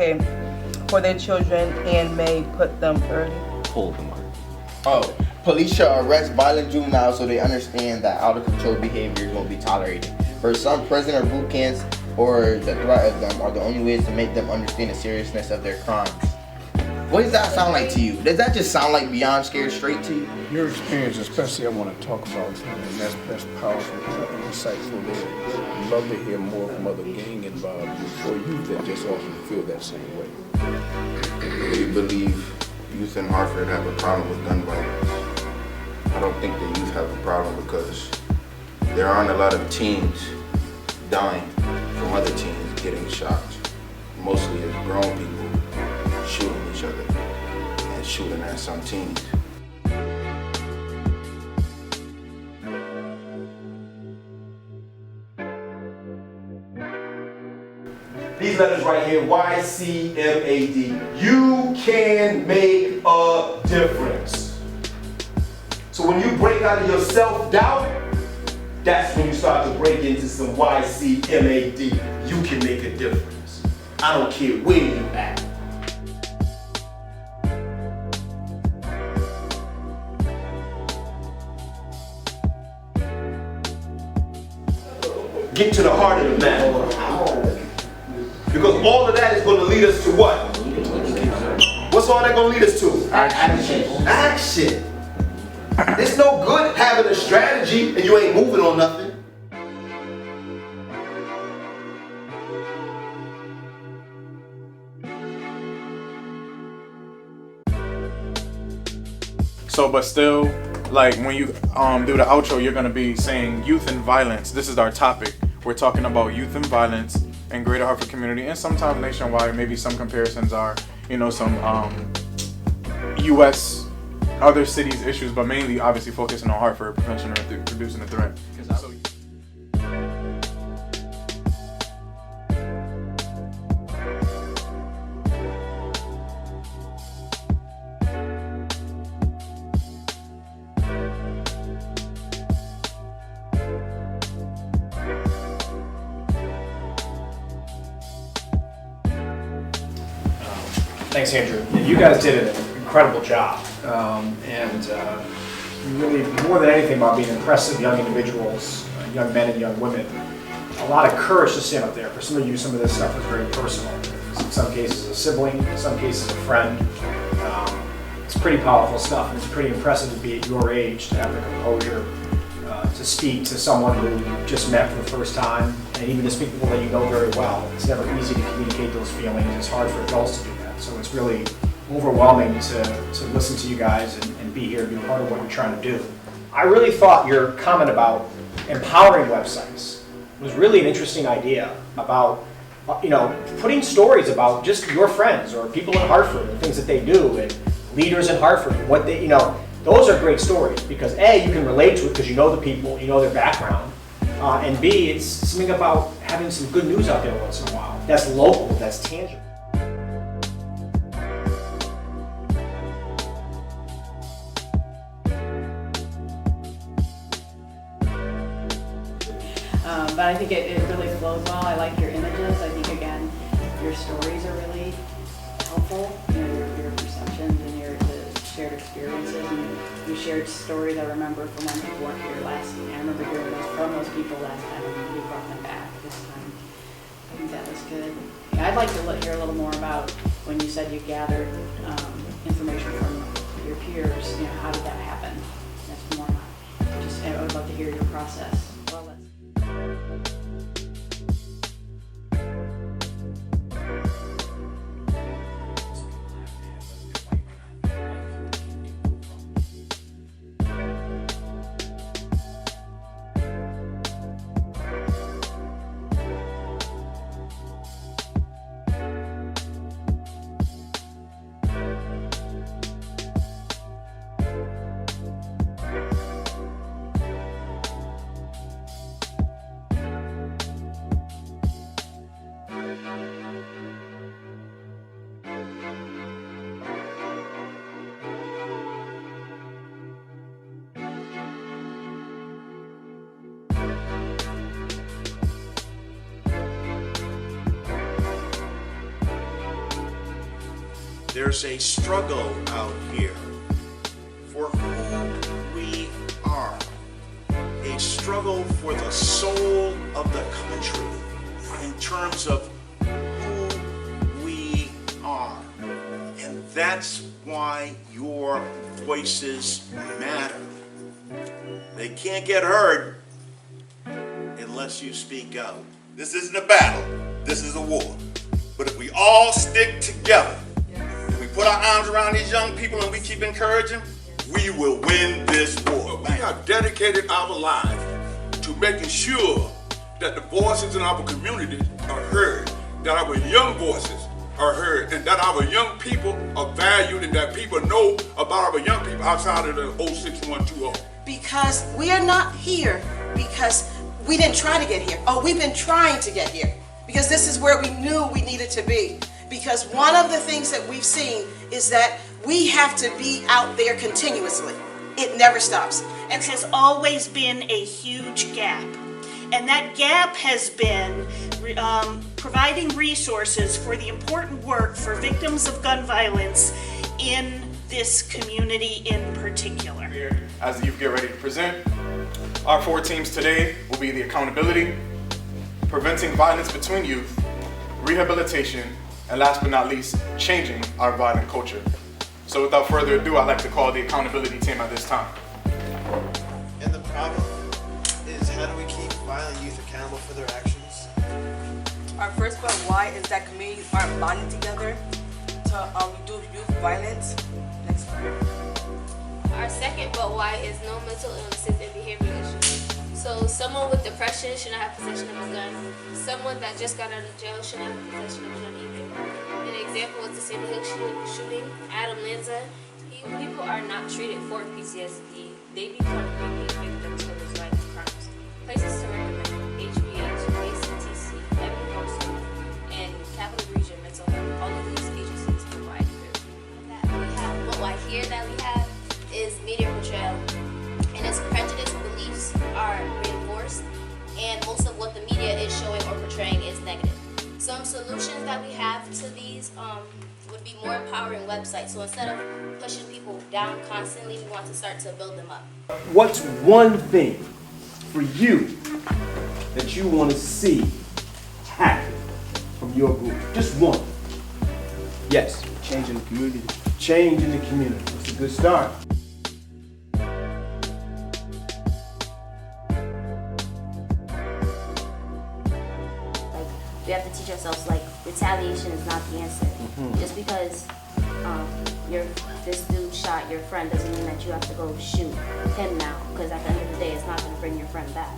okay, for their children and may put them early. Hold the mark. Oh, police shall arrest violent juveniles so they understand that out of control behaviors won't be tolerated. For some, prison or boot camps or the threat of them are the only ways to make them understand the seriousness of their crimes. What does that sound like to you? Does that just sound like beyond scared straight to you? Your experience, especially I want to talk about, and that's powerful and insightful there. I'd love to hear more from other gang involved or youth that just often feel that same way. Do you believe youth in Hartford have a problem with gun violence? I don't think the youth have a problem because there aren't a lot of teens dying from other teens getting shot. Mostly it's grown people shooting each other and shooting at some teens. These letters right here, YCMAD. You can make a difference. So when you break out of your self-doubt, that's when you start to break into some YCMAD. You can make a difference. I don't care where you at. Get to the heart of the matter. Because all of that is going to lead us to what? What's all that going to lead us to? Action. It's no good having a strategy and you ain't moving on nothing. So, but still, like when you do the outro, you're gonna be saying youth and violence. This is our topic. We're talking about youth and violence in Greater Hartford community, and sometimes nationwide. Maybe some comparisons are, some U.S. other cities issues, but mainly obviously focusing on Hartford, prevention or reducing the threat. So, Thanks, Andrew. You guys did an incredible job, and really, more than anything, about being impressive young individuals, young men and young women. A lot of courage to stand up there. For some of you, some of this stuff is very personal. In some cases, a sibling, in some cases, a friend. It's pretty powerful stuff, and it's pretty impressive to be at your age, to have the composure to speak to someone who you just met for the first time, and even to speak to people that you know very well. It's never easy to communicate those feelings. It's hard for adults to do that. So it's really overwhelming to listen to you guys and be here and be part of what you're trying to do. I really thought your comment about empowering websites was really an interesting idea about, putting stories about just your friends or people in Hartford and things that they do and leaders in Hartford and what they, those are great stories because A, you can relate to it because you know the people, you know their background, and B, it's something about having some good news out there once in a while. That's local, that's tangible. But I think it really flows well. I like your images. I think, again, your stories are really helpful. Your perceptions and the shared experiences. And you shared stories I remember from when people weren't here last. I remember hearing those from those people last time, and you brought them back this time. I think that was good. Yeah, I'd like to hear a little more about when you said you gathered information from your peers. How did that happen? That's more. I would love to hear your process. Well, there's a struggle out here for who we are, a struggle for the soul of the country in terms of who we are. And that's why your voices matter. They can't get heard unless you speak out. This isn't a battle, this is a war. But if we all stick together, and we put our arms around these young people and we keep encouraging, we will win this war. We have dedicated our lives to making sure that the voices in our communities are heard, that our young voices are heard, and that our young people are valued, and that people know about our young people outside of the 06120. Because we are not here because we didn't try to get here. Oh, we've been trying to get here because this is where we knew we needed to be. Because one of the things that we've seen is that we have to be out there continuously. It never stops. And has always been a huge gap. And that gap has been providing resources for the important work for victims of gun violence in this community in particular. As the youth get ready to present, our 4 teams today will be the accountability, preventing violence between youth, rehabilitation, and last but not least, changing our violent culture. So without further ado, I'd like to call the accountability team at this time. And the problem is, how do we keep violent youth accountable for their actions? Our first but why is that communities aren't bonding together to reduce youth violence. Next slide. Our second but why is no mental illnesses and behavioral issues. So someone with depression should not have possession of a gun. Someone that just got out of jail should not have possession of a gun either. An example is the Sandy Hook shooting, Adam Lanza. People are not treated for PTSD. They become repeat victims of those violent crimes. Places to recommend: HBH, ACTC, Evan Corso, and Capital Region Mental Health. All of these agencies provide therapy. But what I hear that we have is media portrayal, and its prejudice beliefs are reinforced, and most of what the media is showing or portraying is negative. Some solutions that we have to these would be more empowering websites. So instead of pushing people down constantly, we want to start to build them up. What's one thing for you that you want to see happen from your group? Just one. Yes. Change in the community. Change in the community. It's a good start. We have to teach ourselves, like, retaliation is not the answer. Just because this dude shot your friend doesn't mean that you have to go shoot him now, because at the end of the day, it's not going to bring your friend back.